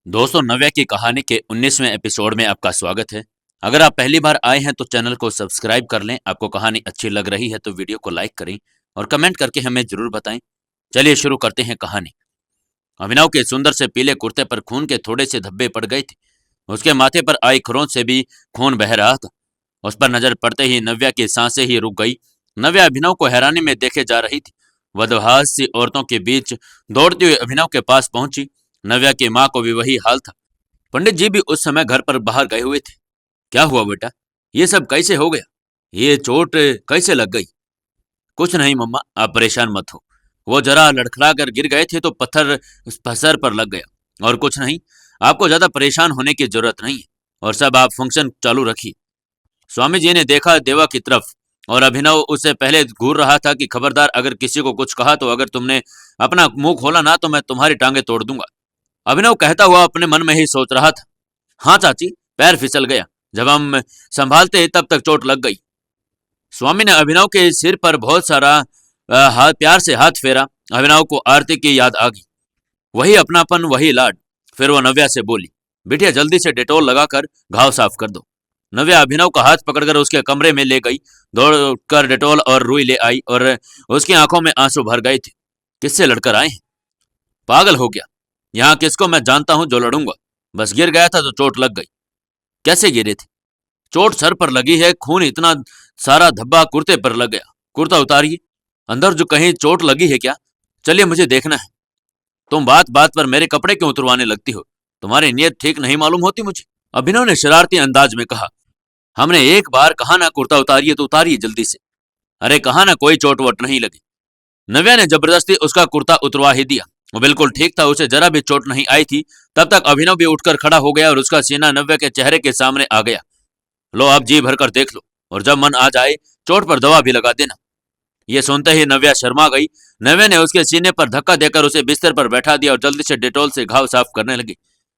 दोस्तों, नव्या की कहानी के 19वें एपिसोड में आपका स्वागत है। अगर आप पहली बार आए हैं तो चैनल को सब्सक्राइब कर लें। आपको कहानी अच्छी लग रही है तो वीडियो को लाइक करें और कमेंट करके हमें जरूर बताएं। चलिए शुरू करते हैं कहानी। अभिनव के सुंदर से पीले कुर्ते पर खून के थोड़े से धब्बे पड़ गए थे। उसके माथे पर आई खरोंच से भी खून बह रहा था। उस पर नजर पड़ते ही नव्या की सांसें ही रुक गई। नव्या अभिनव को हैरानी में देखे जा रही थी। वधवास सी औरतों के बीच दौड़ती हुई अभिनव के पास पहुंची। नव्या की माँ को भी वही हाल था। पंडित जी भी उस समय घर पर बाहर गए हुए थे। क्या हुआ बेटा? ये सब कैसे हो गया? ये चोट कैसे लग गई? कुछ नहीं मम्मा, आप परेशान मत हो। वो जरा लड़खड़ा कर गिर गए थे तो पत्थर सर पर लग गया, और कुछ नहीं। आपको ज्यादा परेशान होने की जरूरत नहीं है। और सब आप फंक्शन चालू रखिए। स्वामी जी ने देखा देवा की तरफ, और अभिनव उससे पहले घूर रहा था कि खबरदार, अगर किसी को कुछ कहा तो अगर तुमने अपना मुंह खोला ना तो मैं तुम्हारी टांगे तोड़ दूंगा। अभिनव कहता हुआ अपने मन में ही सोच रहा था, हाँ चाची, पैर फिसल गया। जब हम संभालते तब तक चोट लग गई। स्वामी ने अभिनव के सिर पर बहुत सारा हाथ प्यार से हाथ फेरा। अभिनव को आरती की याद आ गई। वही अपनापन, वही लाड। फिर वो नव्या से बोली, बिटिया जल्दी से डेटोल लगाकर घाव साफ कर दो। नव्या अभिनव का हाथ पकड़कर उसके कमरे में ले गई। दौड़कर डेटोल और रुई ले आई और उसकी आंखों में आंसू भर गए थे। किससे लड़कर आए हैं? पागल हो गया। यहाँ किसको मैं जानता हूं जो लड़ूंगा? बस गिर गया था तो चोट लग गई। कैसे गिरे थे? चोट सर पर लगी है, खून इतना सारा धब्बा कुर्ते पर लग गया। कुर्ता उतारिए। अंदर जो कहीं चोट लगी है क्या? चलिए, मुझे देखना है। तुम बात बात पर मेरे कपड़े क्यों उतरवाने लगती हो? तुम्हारी नीयत ठीक नहीं मालूम होती मुझे। अभिनव ने शरारती अंदाज में कहा। हमने एक बार कहा ना कुर्ता उतारिए तो उतारिए जल्दी से। अरे कहा ना कोई चोट वोट नहीं लगी। नव्या ने जबरदस्ती उसका कुर्ता उतरवा ही दिया। वो बिल्कुल ठीक था, उसे जरा भी चोट नहीं आई थी। तब तक अभिनव भी उठकर खड़ा हो गया और उसका सीना नव्या के चेहरे के सामने आ गया। लो, अब जी भरकर देख लो, और जब मन आ जाए चोट पर दवा भी लगा देना। ये सुनते ही नव्या शर्मा गई। नव्या ने उसके सीने पर धक्का देकर उसे बिस्तर पर बैठा दिया और जल्दी से डेटोल से घाव साफ करने लगी।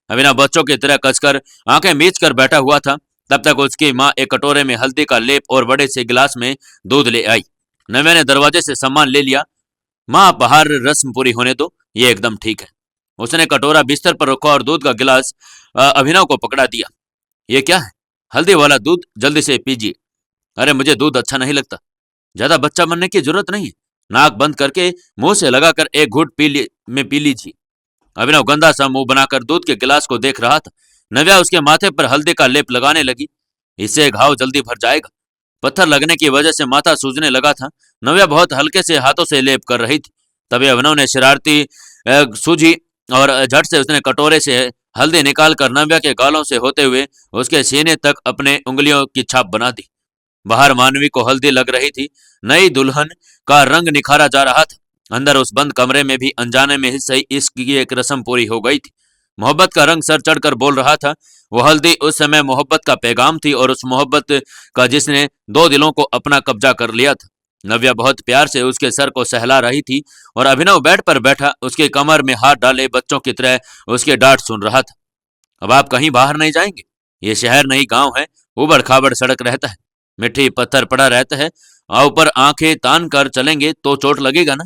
अभिनव बच्चों की तरह कसकर आंखें मीच कर बैठा हुआ था। तब तक उसकी माँ एक कटोरे में हल्दी का लेप और बड़े से गिलास में दूध ले आई। नव्या ने दरवाजे से सामान ले लिया। माँ, आप बाहर रस्म पूरी होने दो, ये एकदम ठीक है। उसने कटोरा बिस्तर पर रखा और दूध का गिलास अभिनव को पकड़ा दिया। ये क्या है? हल्दी वाला दूध, जल्दी से पीजिए। अरे मुझे दूध अच्छा नहीं लगता। ज्यादा बच्चा बनने की जरूरत नहीं है। नाक बंद करके मुंह से लगाकर एक घूंट पी लीजिए। अभिनव गंदा सा मुंह बनाकर दूध के गिलास को देख रहा था। नव्या उसके माथे पर हल्दी का लेप लगाने लगी। इससे घाव जल्दी भर जाएगा। पत्थर लगने की वजह से माथा सूजने लगा था। नव्या बहुत हल्के से हाथों से लेप कर रही थी। तभी अभिनव ने शरारती सूझी और झट से उसने कटोरे से हल्दी निकाल कर नव्या के गालों से होते हुए उसके सीने तक अपने उंगलियों की छाप बना दी। बाहर मानवी को हल्दी लग रही थी। नई दुल्हन का रंग निखारा जा रहा था। अंदर उस बंद कमरे में भी अनजाने में ही सही इसकी एक रस्म पूरी हो गई थी। मोहब्बत का रंग सर चढ़कर बोल रहा था। वो हल्दी उस समय मोहब्बत का पैगाम थी, और उस मोहब्बत का जिसने दो दिलों को अपना कब्जा कर लिया था। नव्या बहुत प्यार से उसके सर को सहला रही थी और अभिनव बेड पर बैठा उसके कमर में हाथ डाले बच्चों की तरह उसके डांट सुन रहा था। अब आप कहीं बाहर नहीं जाएंगे? ये शहर नहीं गांव है। उबड़ खाबड़ सड़क रहता है, मिट्टी पत्थर पड़ा रहता है। ऊपर आंखें तान कर चलेंगे तो चोट लगेगा ना।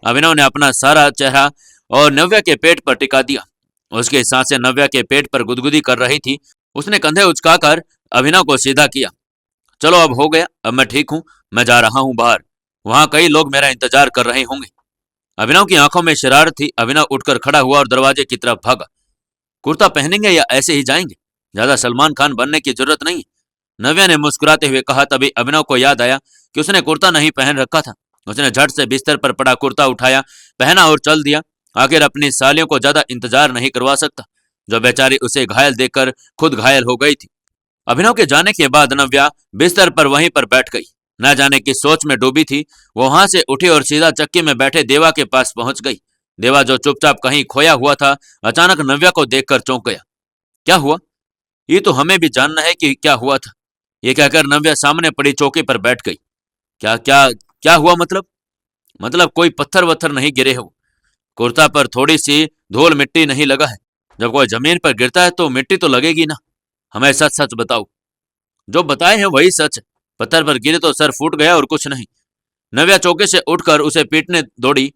अभिनव ने अपना सारा चेहरा और नव्या के पेट पर टिका दिया। उसकी सांसें नव्या के पेट पर गुदगुदी कर रही थी। उसने कंधे उचकाकर अभिनव को सीधा किया। चलो, अब हो गया, अब मैं ठीक हूं। मैं जा रहा हूं बाहर। वहां कई लोग मेरा इंतजार कर रहे होंगे। अभिनव की आंखों में शरारत थी। अभिनव उठकर खड़ा हुआ और दरवाजे की तरफ भागा। कुर्ता पहनेंगे या ऐसे ही जाएंगे? ज्यादा सलमान खान बनने की जरूरत नहीं। नव्या ने मुस्कुराते हुए कहा। तभी अभिनव को याद आया कि उसने कुर्ता नहीं पहन रखा था। उसने झट से बिस्तर पर पड़ा कुर्ता उठाया, पहना और चल दिया। आखिर अपनी सालियों को ज्यादा इंतजार नहीं करवा सकता, जो बेचारी उसे घायल देखकर खुद घायल हो गई थी। अभिनव के जाने के बाद नव्या बिस्तर पर वहीं पर बैठ गई। न जाने किस सोच में डूबी थी। वो वहां से उठी और सीधा चक्की में बैठे देवा के पास पहुंच गई। देवा, जो चुपचाप कहीं खोया हुआ था, अचानक नव्या को देखकर चौंक गया। क्या हुआ? ये तो हमें भी जानना है कि क्या हुआ था। ये कहकर नव्या सामने पड़ी चौकी पर बैठ गई। क्या क्या क्या हुआ? मतलब कोई पत्थर वत्थर नहीं गिरे हो? कुर्ता पर थोड़ी सी धूल मिट्टी नहीं लगा है? जब कोई जमीन पर गिरता है तो मिट्टी तो लगेगी ना। हमें सच सच बताओ। जो बताए हैं वही सच है। पत्थर पर गिरे तो सर फूट गया और कुछ नहीं। नव्या चौके से उठकर उसे पीटने दौड़ी।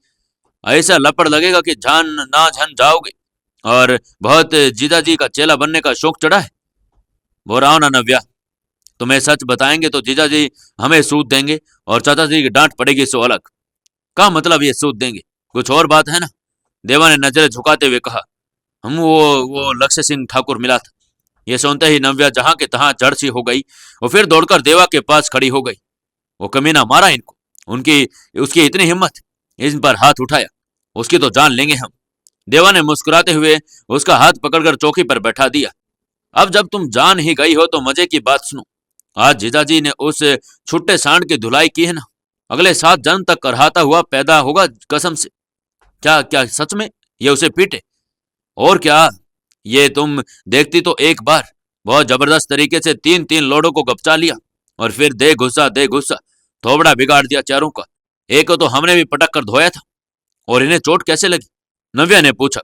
ऐसा लपड़ लगेगा कि जान ना जान जाओगे। और बहुत जीजा जी का चेला बनने का शौक चढ़ा है। बोल रहा हूं ना नव्या, तुम्हें सच बताएंगे तो जीजा जी हमें सूद देंगे और चाचा जी की डांट पड़ेगी सो अलग। का मतलब ये सूद देंगे, कुछ और बात है ना? देवा ने नजरें झुकाते हुए कहा। हम वो लक्ष्य सिंह ठाकुर मिला था। ये सुनते ही नव्या जहां के तहां जड़ सी हो गई। वो फिर दौड़कर देवा के पास खड़ी हो गई। वो कमीना मारा इनको, उनकी उसकी इतनी हिम्मत, इन पर हाथ उठाया, उसकी तो जान लेंगे हम। देवा ने मुस्कुराते हुए उसका हाथ पकड़कर चौकी पर बैठा दिया। अब जब तुम जान ही गई हो तो मजे की बात सुनो। आज जीजाजी ने उस छुट्टे सांड की धुलाई की है ना, अगले 7 जन्म तक करहाता हुआ पैदा होगा कसम से। क्या क्या सच में ये उसे पीटे? और क्या, ये तुम देखती तो एक बार बहुत जबरदस्त तरीके से 3-3 लोडों को गपचा लिया और फिर दे गुस्सा थोबड़ा बिगाड़ दिया चारों का। एक को तो हमने भी पटक कर धोया था। और इन्हें चोट कैसे लगी? नव्या ने पूछा।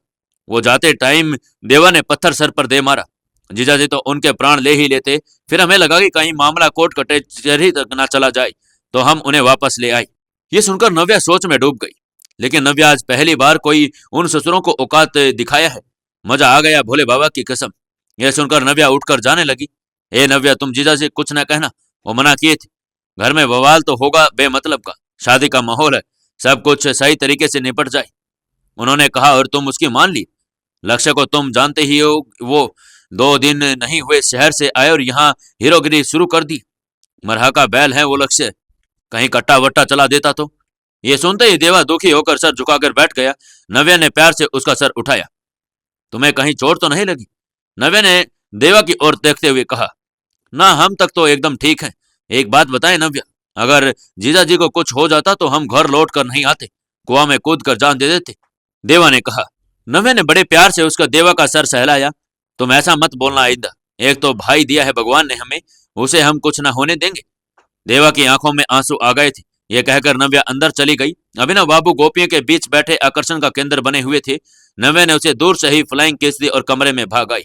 वो जाते टाइम देवा ने पत्थर सर पर दे मारा। जीजाजी तो उनके प्राण ले ही लेते, फिर हमें लगा कि कहीं मामला कोर्ट कचहरी तक ना चला जाए, तो हम उन्हें वापस ले आए। ये सुनकर नव्या सोच में डूब गई। लेकिन नव्या आज पहली बार कोई उन ससुरों को औकात दिखाया है। मजा आ गया भोले बाबा की कसम। यह सुनकर नव्या उठकर जाने लगी। ए नव्या, तुम जीजा से कुछ न कहना, वो मना किए थे। घर में बवाल तो होगा बेमतलब का, शादी का माहौल है, सब कुछ सही तरीके से निपट जाए, उन्होंने कहा। और तुम उसकी मान ली? लक्ष्य को तुम जानते ही हो, वो 2 दिन नहीं हुए शहर से आए और यहाँ हीरोगिरी शुरू कर दी। मरहा का बैल है वो लक्ष्य, कहीं कट्टा वट्टा चला देता तो। ये सुनते ही देवा दुखी होकर सर झुकाकर बैठ गया। नव्या ने प्यार से उसका सर उठाया। तुम्हें कहीं चोट तो नहीं लगी? नव्या ने देवा की ओर देखते हुए कहा। ना, हम तक तो एकदम ठीक हैं। एक बात बताएं नव्या, अगर जीजा जी को कुछ हो जाता तो हम घर लौट कर नहीं आते, कुआं में कूद कर जान दे देते, देवा ने कहा। नव्या ने बड़े प्यार से उसका देवा का सर सहलाया। तुम ऐसा मत बोलना आइंदा, एक तो भाई दिया है भगवान ने हमें, उसे हम कुछ ना होने देंगे। देवा की आंखों में आंसू आ गए थे। यह कहकर नव्या अंदर चली गई। अभिनव बाबू गोपियों के बीच बैठे आकर्षण का केंद्र बने हुए थे। नव्या ने उसे दूर से ही फ्लाइंग किस दी और कमरे में भाग आई।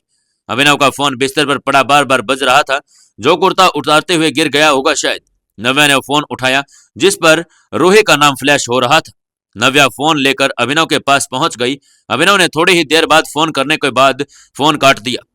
अभिनव का फोन बिस्तर पर पड़ा बार बार बज रहा था। जो कुर्ता उतारते हुए गिर गया होगा शायद। नव्या ने फोन उठाया, जिस पर रूही का नाम फ्लैश हो रहा था। नव्या फोन लेकर अभिनव के पास पहुंच गई। अभिनव ने थोड़ी ही देर बाद फोन करने के बाद फोन काट दिया।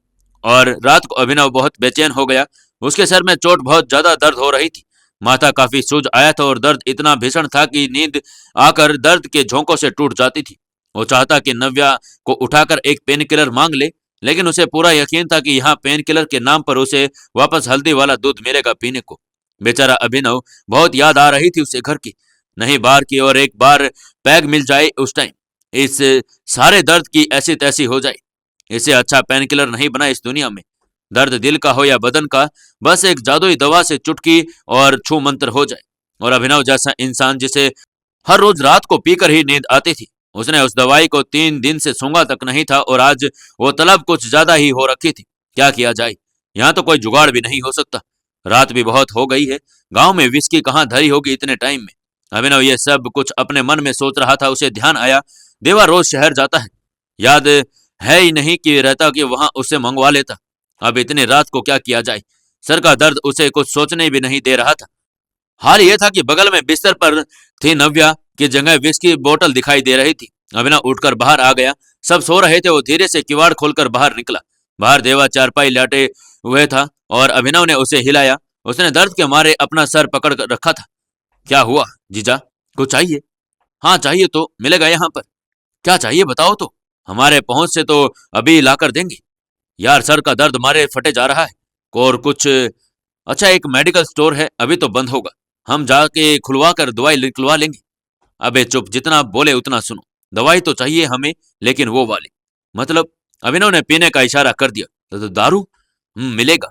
और रात को अभिनव बहुत बेचैन हो गया। उसके सर में चोट बहुत ज्यादा दर्द हो रही थी। माथा काफी सूज आया था और दर्द इतना भीषण था कि नींद आकर दर्द के झोंकों से टूट जाती थी। वो चाहता कि नव्या को उठाकर एक पेन किलर मांग ले, लेकिन उसे पूरा यकीन था कि यहाँ पेन किलर के नाम पर उसे वापस हल्दी वाला दूध मिलेगा पीने को। बेचारा अभिनव, बहुत याद आ रही थी उसे घर की। नहीं बार की और एक बार पैग मिल जाए उस टाइम, इस सारे दर्द की ऐसी तैसी हो जाए। इससे अच्छा पेन किलर नहीं बना इस दुनिया में। दर्द दिल का हो या बदन का, बस एक जादुई दवा से चुटकी और छू मंत्र हो जाए। और अभिनव जैसा इंसान जिसे हर रोज रात को पीकर ही नींद आती थी, उसने उस दवाई को 3 दिन से सूंघा तक नहीं था और आज वो तलब कुछ ज्यादा ही हो रखी थी। क्या किया जाए, यहाँ तो कोई जुगाड़ भी नहीं हो सकता। रात भी बहुत हो गई है, गांव में विस्की कहाँ धरी होगी इतने टाइम में। अभिनव ये सब कुछ अपने मन में सोच रहा था। उसे ध्यान आया, देवा रोज शहर जाता है, याद है ही नहीं कि रहता कि वहां उससे मंगवा लेता। अब इतनी रात को क्या किया जाए? सर का दर्द उसे कुछ सोचने भी नहीं दे रहा था। हाल यह था कि बगल में बिस्तर पर थी नव्या की जगह विस्की बोतल दिखाई दे रही थी। अभिनव उठकर बाहर आ गया। सब सो रहे थे। वो धीरे से किवाड़ खोलकर बाहर निकला। बाहर देवा चारपाई लेटे हुए था और अभिनव ने उसे हिलाया। उसने दर्द के मारे अपना सर पकड़ कर रखा था। क्या हुआ जीजा, कुछ चाहिए? हाँ चाहिए तो मिलेगा यहाँ पर। क्या चाहिए बताओ तो, हमारे पहुंच से तो अभी लाकर देंगे। यार सर का दर्द मारे फटे जा रहा है। और कुछ अच्छा, एक मेडिकल स्टोर है, अभी तो बंद होगा, हम जाके खुलवा कर दवाई निकलवा लेंगे। अबे चुप, जितना बोले उतना सुनो। दवाई तो चाहिए हमें, लेकिन वो वाली। मतलब? अभिनव ने पीने का इशारा कर दिया। तो दारू? मिलेगा।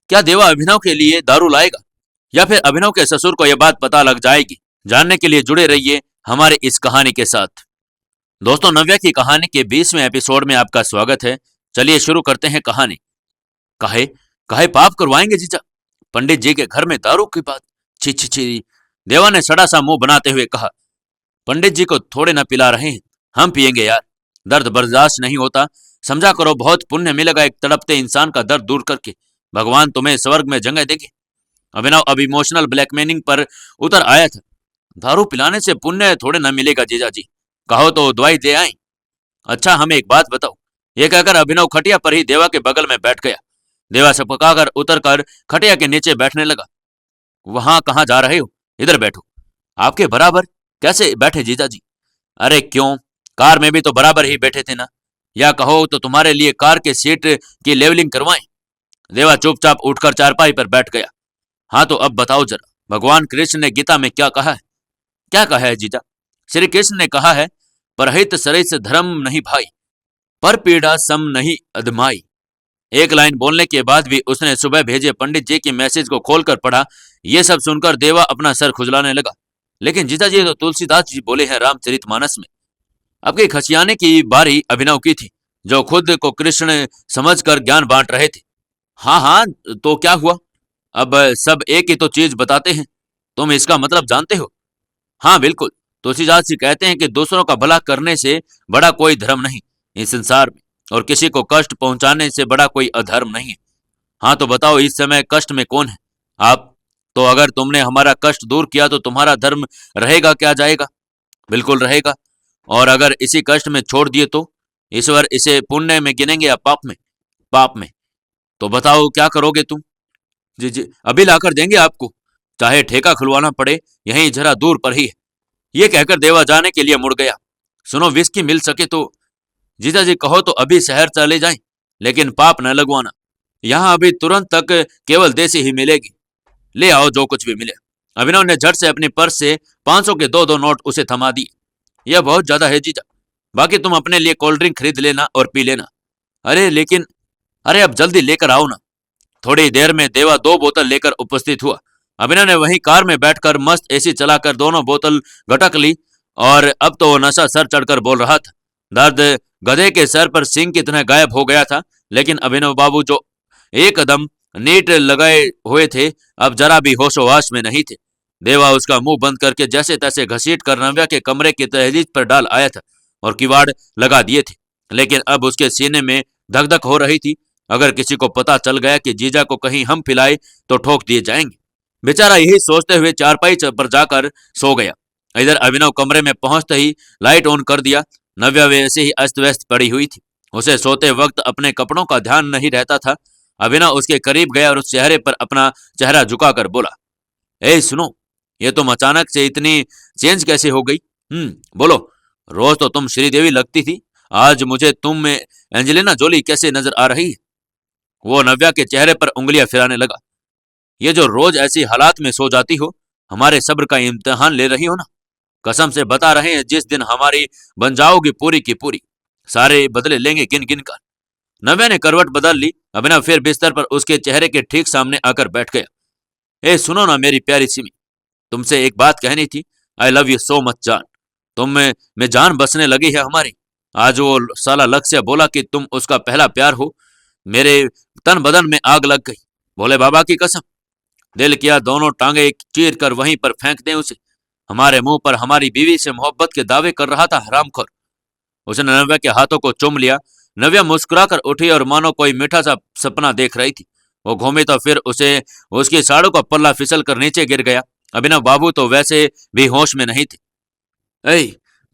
क्या देवा अभिनव के लिए दारू लाएगा, या फिर अभिनव के ससुर को यह बात पता लग जाएगी? जानने के लिए जुड़े रहिए हमारे इस कहानी के साथ। दोस्तों, नव्या की कहानी के 20वें एपिसोड में आपका स्वागत है। चलिए शुरू करते हैं कहानी। काहे काहे पाप करवाएंगे जीजा, पंडित जी के घर में दारू की बात? छी छी छी, देवा ने सड़ा सा मुंह बनाते हुए कहा। पंडित जी को थोड़े ना पिला रहे हैं, हम पिएंगे यार। दर्द बर्दाश्त नहीं होता, समझा करो, बहुत पुण्य मिलेगा एक तड़पते इंसान का दर्द दूर करके। भगवान तुम्हें स्वर्ग में जगह देंगे। अभिनव अब इमोशनल ब्लैकमेलिंग पर उतर आया था। दारू पिलाने से पुण्य थोड़े ना मिलेगा जीजा जी, कहो तो दवाई दे आए। अच्छा हमें एक बात बताओ, ये कहकर अभिनव खटिया पर ही देवा के बगल में बैठ गया। देवा से पकाकर उतरकर खटिया के नीचे बैठने लगा। वहां कहाँ जा रहे हो? इधर बैठो। आपके बराबर कैसे बैठे जीजा जी? अरे क्यों, कार में भी तो बराबर ही बैठे थे ना। या कहो तो तुम्हारे लिए कार के सीट की लेवलिंग करवाएं। देवा चुपचाप उठकर चारपाई पर बैठ गया। हाँ तो अब बताओ जरा, भगवान कृष्ण ने गीता में क्या कहा है? क्या कहा है जीजा? श्री कृष्ण ने कहा है, परहित सरिस धर्म नहीं भाई, पर पीड़ा सम नहीं अधमाई। एक लाइन बोलने के बाद भी उसने सुबह भेजे पंडित जी की मैसेज को खोलकर पढ़ा। ये सब सुनकर देवा अपना सर खुजलाने लगा। लेकिन जीजा जी तो तुलसीदास जी बोले हैं रामचरितमानस में। आपके खसियाने की बारी अभिनव की थी, जो खुद को कृष्ण समझकर ज्ञान बांट रहे थे। हाँ हाँ, तो क्या हुआ? अब सब एक ही तो चीज बताते हैं, तुम इसका मतलब जानते हो? हाँ बिल्कुल, तुलसीदास जी कहते हैं कि दूसरों का भला करने से बड़ा कोई धर्म नहीं इस संसार में, और किसी को कष्ट पहुंचाने से बड़ा कोई अधर्म नहीं है। हाँ तो बताओ, इस समय कष्ट में कौन है? आप। तो अगर तुमने हमारा कष्ट दूर किया तो तुम्हारा धर्म रहेगा क्या जाएगा? बिल्कुल रहेगा। और अगर इसी कष्ट में छोड़ दिए तो ईश्वर इसे पुण्य में गिनेंगे या पाप में? पाप में। तो बताओ क्या करोगे तुम? जी जी, अभी लाकर देंगे आपको, चाहे ठेका खुलवाना पड़े, यहीं जरा दूर पर ही है। ये कहकर देवा जाने के लिए मुड़ गया। सुनो, विस्की मिल सके तो? जीजा जी कहो तो अभी शहर चले जाएं, लेकिन पाप न लगवाना। यहाँ अभी तुरंत तक केवल देसी ही मिलेगी। ले आओ जो कुछ भी मिले। अभिनव ने झट से अपनी पर्स से 500 के दो नोट उसे थमा दिए। यह बहुत ज्यादा है जीजा, बाकी तुम अपने लिए कोल्ड ड्रिंक खरीद लेना और पी लेना। अरे लेकिन, अरे अब जल्दी लेकर आओ ना। थोड़ी देर में देवा 2 बोतल लेकर उपस्थित हुआ। अभिनव ने वहीं कार में बैठकर मस्त एसी चलाकर दोनों बोतल गटक ली, और अब तो वो नशा सर चढ़कर बोल रहा था। दर्द गधे के सर पर सिंह की तरह गायब हो गया था, लेकिन अभिनव बाबू जो एकदम नीट लगाए हुए थे, अब जरा भी होशोवाश में नहीं थे। देवा उसका मुंह बंद करके जैसे तैसे घसीट कर नव्या के कमरे की दहलीज पर डाल आया था और किवाड़ लगा दिए थे। लेकिन अब उसके सीने में धक धक हो रही थी। अगर किसी को पता चल गया कि जीजा को कहीं हम पिलाए तो ठोक दिए जाएंगे। बेचारा यही सोचते हुए चारपाई पर जाकर सो गया। इधर अभिनव कमरे में पहुंचते ही लाइट ऑन कर दिया। नव्या वैसे ही अस्त व्यस्त पड़ी हुई थी। उसे सोते वक्त अपने कपड़ों का ध्यान नहीं रहता था। अभिनव उसके करीब गया और उस चेहरे पर अपना चेहरा झुकाकर बोला, ए सुनो, ये तुम अचानक से इतनी चेंज कैसे हो गई? बोलो। रोज तो तुम श्रीदेवी लगती थी, आज मुझे तुम में एंजेलिना जोली कैसे नजर आ रही है? वो नव्या के चेहरे पर उंगलियां फिराने लगा। ये जो रोज ऐसी हालात में सो जाती हो, हमारे सब्र का इम्तिहान ले रही हो ना? कसम से बता रहे हैं, जिस दिन हमारी बन जाओगी पूरी की पूरी, सारे बदले लेंगे गिन गिन कर। नव्या ने करवट बदल ली। अभिनव फिर बिस्तर पर उसके चेहरे के ठीक सामने आकर बैठ गया। ए सुनो ना मेरी प्यारी सिमी, तुमसे एक बात कहनी थी। I love you so much जान। तुम में जान बसने लगी है हमारी। आज वो साला लक्ष्य बोला कि तुम उसका पहला प्यार हो। मेरे तन बदन में आग लग गई, भोले बाबा की कसम। दिल किया दोनों टांगे चीर कर वहीं पर फेंक दें उसे। हमारे मुंह पर हमारी बीवी से मोहब्बत के दावे कर रहा था हरामखोर। उसने नव्या के हाथों को चूम लिया। नव्या मुस्कुराकर उठी और मानो कोई मीठा सा सपना देख रही थी। वो घूमी तो फिर उसे उसकी साड़ों का पल्ला फिसल कर नीचे गिर गया। अभिनव बाबू तो वैसे भी होश में नहीं थे। ऐ,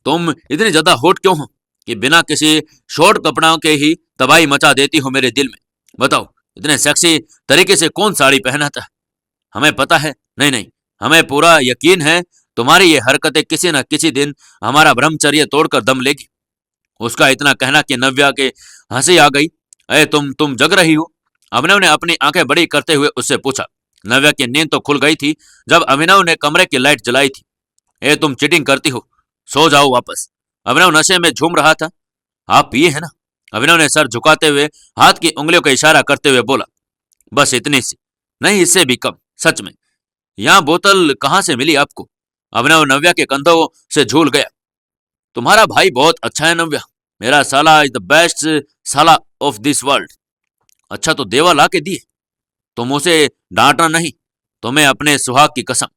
तुम इतनी ज्यादा होट क्यों हो कि बिना किसी शॉर्ट कपड़ों के ही तबाही मचा देती हो मेरे दिल में? बताओ, इतने सेक्सी तरीके से कौन साड़ी पहनाता है? हमें पता है, नहीं नहीं, हमें पूरा यकीन है तुम्हारी ये हरकतें किसी न किसी दिन हमारा ब्रह्मचर्य तोड़कर दम लेगी। उसका इतना कहना कि नव्या के हंसी आ गई। अरे तुम जग रही हो? अभिनव ने अपनी आंखें बड़ी करते हुए उससे पूछा। नव्या की नींद तो खुल गई थी जब अभिनव ने कमरे की लाइट जलाई थी। ए तुम चीटिंग करती हो, सो जाओ वापस। अभिनव नशे में झूम रहा था। आप पिए है ना? अभिनव ने सर झुकाते हुए हाथ की उंगलियों का इशारा करते हुए बोला। बस इतनी सी, नहीं इससे भी कम, सच में। यहाँ बोतल कहाँ से मिली आपको? अभिनव नव्या के कंधों से झूल गया। तुम्हारा भाई बहुत अच्छा है नव्या, मेरा साला इज द बेस्ट साला ऑफ दिस वर्ल्ड। अच्छा तो देवा ला के दिए? तुम उसे डांटना नहीं, तुम्हें अपने सुहाग की कसम।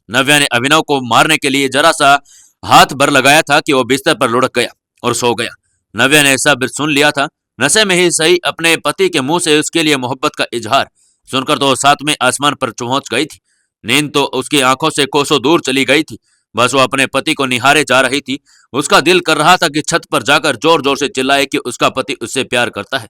नव्या ने अभिनव को मारने के लिए जरा सा हाथ भर लगाया था कि वो बिस्तर पर लुढ़क गया और सो गया। नव्या ने सब सुन लिया था। नशे में ही सही अपने पति के मुंह से उसके लिए मोहब्बत का इजहार सुनकर तो सातवें आसमान पर पहुंच गई थी। नींद तो उसकी आंखों से कोसों दूर चली गई थी। बस वो अपने पति को निहारे जा रही थी। उसका दिल कर रहा था कि छत पर जाकर जोर जोर से चिल्लाए कि उसका पति उससे प्यार करता है।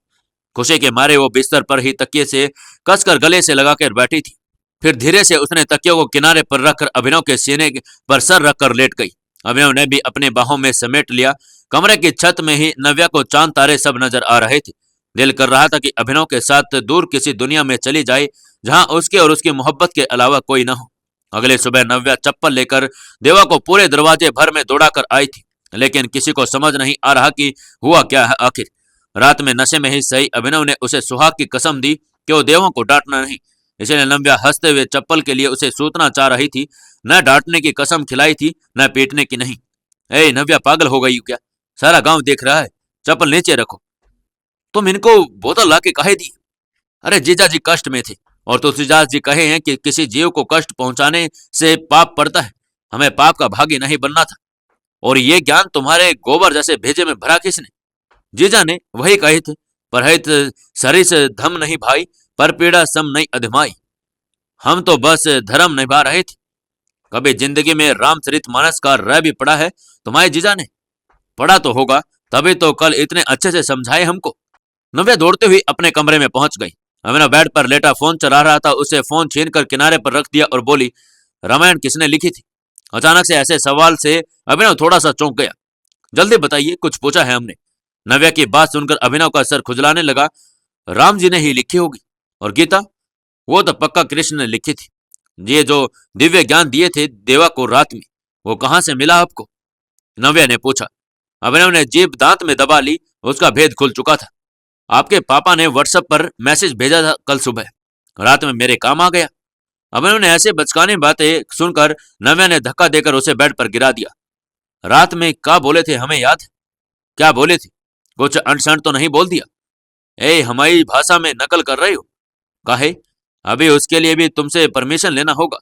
खुशी के मारे वो बिस्तर पर ही तकिए से कसकर गले से लगाकर बैठी थी। फिर धीरे से उसने तकियों को किनारे पर रखकर अभिनव के सीने पर सर रखकर लेट गई। अभिनव ने भी अपने बाहों में समेट लिया। कमरे की छत में ही नव्या को चांद तारे सब नजर आ रहे थे। दिल कर रहा था कि अभिनव के साथ दूर किसी दुनिया में चली जाए जहां उसके और उसकी मोहब्बत के अलावा कोई न हो। अगले सुबह नव्या चप्पल लेकर देवा को पूरे दरवाजे भर में दौड़ाकर आई थी, लेकिन किसी को समझ नहीं आ रहा कि हुआ क्या है आखिर। रात में नशे में ही सही अभिनव ने उसे सुहाग की कसम दी कि वो देवा को डांटना नहीं। इसलिए नव्या हंसते हुए चप्पल के लिए उसे सूतना चाह रही थी। न डांटने की कसम खिलाई थी, न पीटने की नहीं। ए नव्या, पागल हो गई क्या? सारा गांव देख रहा है। चप्पल नीचे रखो। तुम इनको बोतल ला के काहे दी? अरे जीजा जी कष्ट में थे, और तुलसीदास जी कहे हैं कि किसी जीव को कष्ट पहुंचाने से पाप पड़ता है। हमें पाप का भागी नहीं बनना था। और ये ज्ञान तुम्हारे गोबर जैसे भेजे में भरा किसने? जीजा ने वही कहे थे, परहित सरिस धम नहीं भाई, पर पीड़ा सम नहीं अधमाई। हम तो बस धर्म निभा रहे थे। कभी जिंदगी में रामचरित मानस का रह भी पढ़ा है तुम्हारे जीजा ने? पढ़ा तो होगा, तभी तो कल इतने अच्छे से समझाए हमको। नव्या दौड़ते हुए अपने कमरे में पहुंच गई। अमीना बेड पर लेटा फोन चला रहा था। उसे फोन छीनकर किनारे पर रख दिया और बोली, रामायण किसने लिखी थी? अचानक से ऐसे सवाल से अभिनव थोड़ा सा चौंक गया। जल्दी बताइए, कुछ पूछा है हमने। नव्या की बात सुनकर अभिनव का सर खुजलाने लगा। राम जी ने ही लिखी होगी। और गीता? वो तो पक्का कृष्ण ने लिखी थी। ये जो दिव्य ज्ञान दिए थे देवा को रात में, वो कहां से मिला आपको? नव्या ने पूछा। अभिनव ने जीभ दांत में दबा ली। उसका भेद खुल चुका था। आपके पापा ने व्हाट्सएप पर मैसेज भेजा था कल सुबह, रात में मेरे काम आ गया। अभिनव ने ऐसे बचकानी बातें सुनकर नव्या ने धक्का देकर उसे बेड पर गिरा दिया। रात में क्या बोले थे हमें याद है? क्या बोले थे? कुछ अनसंट तो नहीं बोल दिया? ए, हमारी भाषा में नकल कर रहे हो? काहे? अभी उसके लिए भी तुमसे परमिशन लेना होगा।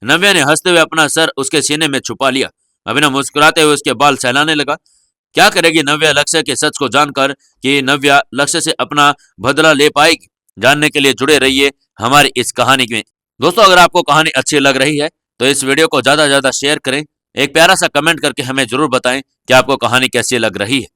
नव्या ने हंसते हुए अपना सर उसके सीने में छुपा लिया। अभिनव मुस्कुराते हुए उसके बाल सहलाने लगा। क्या करेगी नव्या लक्ष्य के सच को जानकर कि नव्या लक्ष्य से अपना बदला ले पाएगी? जानने के लिए जुड़े रहिए हमारी इस कहानी में। दोस्तों, अगर आपको कहानी अच्छी लग रही है तो इस वीडियो को ज्यादा से ज्यादा शेयर करें। एक प्यारा सा कमेंट करके हमें जरूर बताएं कि आपको कहानी कैसी लग रही है।